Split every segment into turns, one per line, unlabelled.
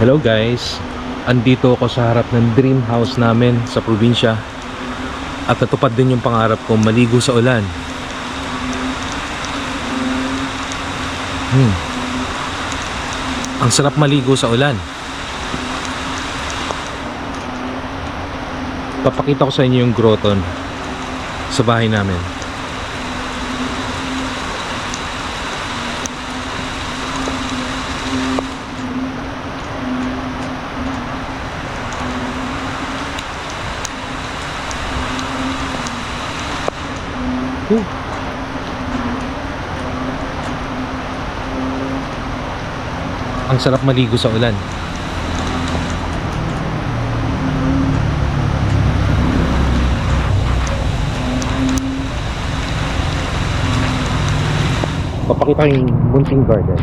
Hello guys, andito ako sa harap ng dream house namin sa probinsya at natupad din yung pangarap ko maligo sa ulan. Ang sarap maligo sa ulan. Papakita ko sa inyo yung groton sa bahay namin. Ang sarap maligo sa ulan. Papakita yung munting garden.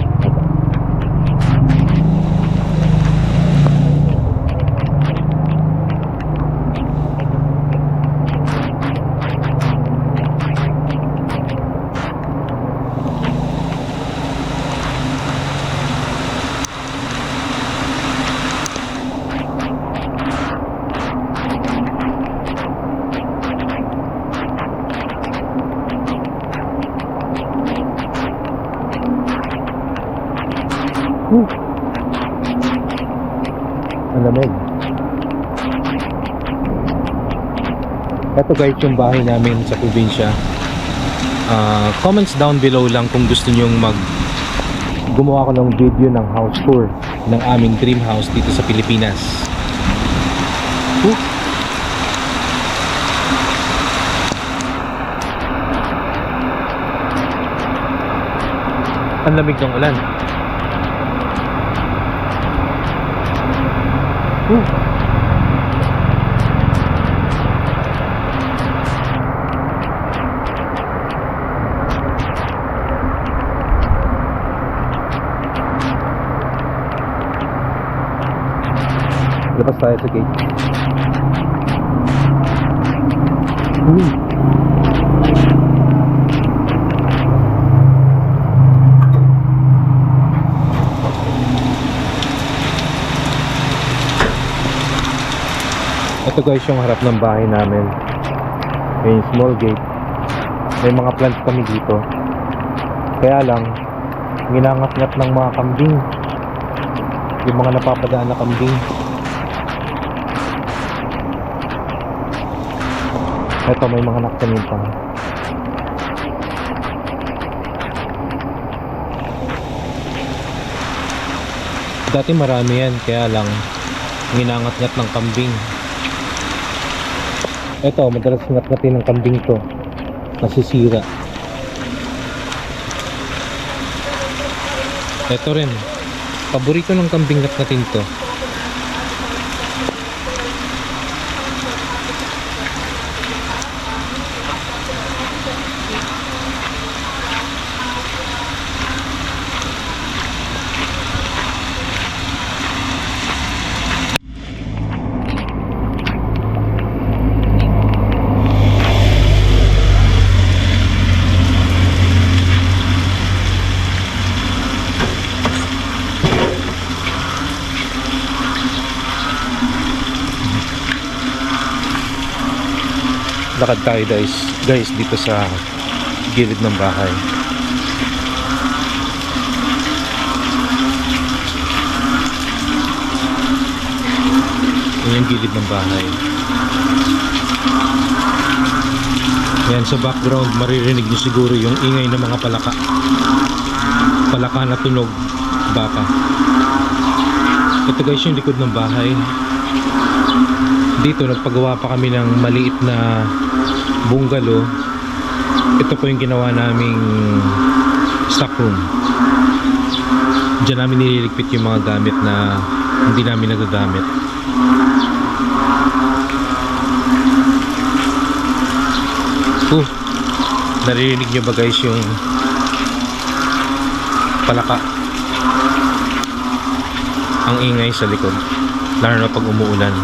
Ang lamig. Ito guys yung bahay namin sa probinsya. Comments down below lang kung gusto nyong gumawa ko ng video ng house tour ng aming dream house dito sa Pilipinas. Ang lamig ng ulan. Labas tayo sa gate. Ito guys yung harap ng bahay namin. May small gate. May mga plants kami dito. Kaya lang ginangat-ngat ng mga kambing. Yung mga napapadaan na kambing. Ito may mga naktanim pa. Dati marami yan, kaya lang ginangat-ngat ng kambing. Ito, madalas ngat-ngatin ng kambing to. Nasisira. Ito rin. Paborito ng kambing ngat-ngatin to. Lakad tayo guys dito sa gilid ng bahay. Yan yung gilid ng bahay. Yan sa background maririnig nyo siguro yung ingay ng mga palaka. Palaka na tunog, baka. Ito guys yung likod ng bahay. Dito nagpagawa pa kami ng maliit na bungalow. Ito po yung ginawa naming stockroom. Diyan namin nililigpit yung mga gamit na hindi namin nagagamit. Naririnig nyo ba guys yung palaka? Ang ingay sa likod, lalo na pag umuulan.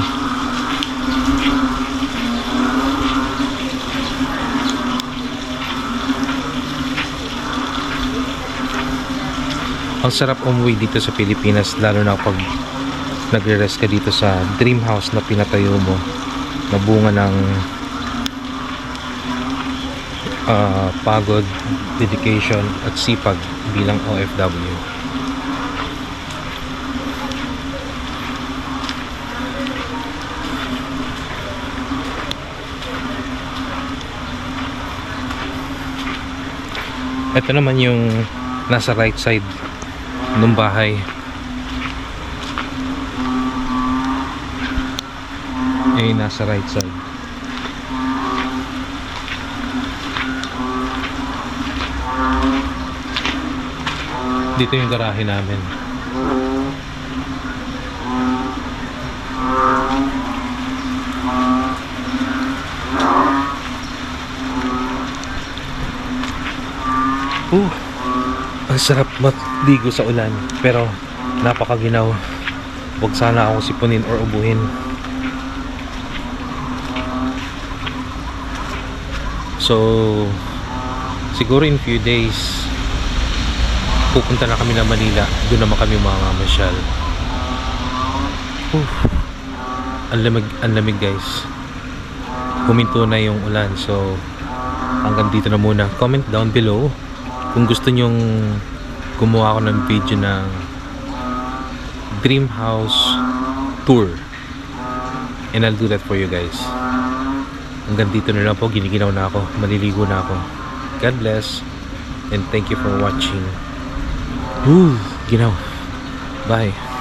Ang sarap umuwi dito sa Pilipinas, lalo na pag nagre-rest ka dito sa dream house na pinatayo mo na bunga ng pagod, dedication at sipag bilang OFW. Ito naman yung nasa right side ng bahay. Ay, nasa right side. Dito yung garahe namin. Ang sarap matligo sa ulan, pero napakaginaw. Huwag sana akong sipunin or ubuhin. So siguro in few days pupunta na kami ng Manila. Doon naman kami mamamasyal. Ang lamig guys. Huminto na yung ulan. So hanggang dito na muna. Comment down below kung gusto nyong gumawa ako ng video ng dream house tour, and I'll do that for you guys. Hanggang dito na lang po. Giniginaw na ako. Maliligo na ako. God bless and thank you for watching. Ginaw. Bye.